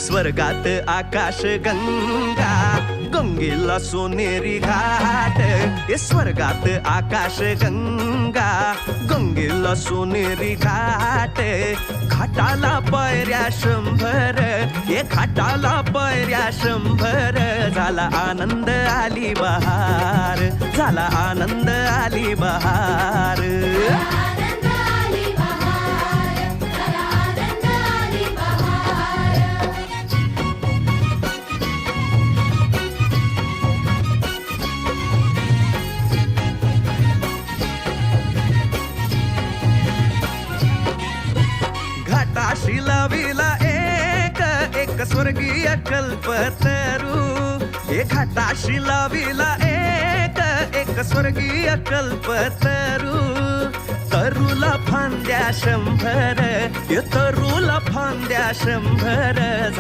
स्वर्गात आकाश गंगा, गंगेला सोनेरी घाट. स्वर्गात आकाश गंगा, गंगेला सोनेरी घाट. घाटाला पायऱ्या 100, घाटाला पायऱ्या 100. झाला आनंद आली बहार, झाला आनंद आली बहार. घाटाशी लाविला एक स्वर्गीय कल्पतरू. घाटाशी लाविला एक स्वर्गीय कल्पतरू. तरूला फांद्या 100, तरूला फांद्या 100.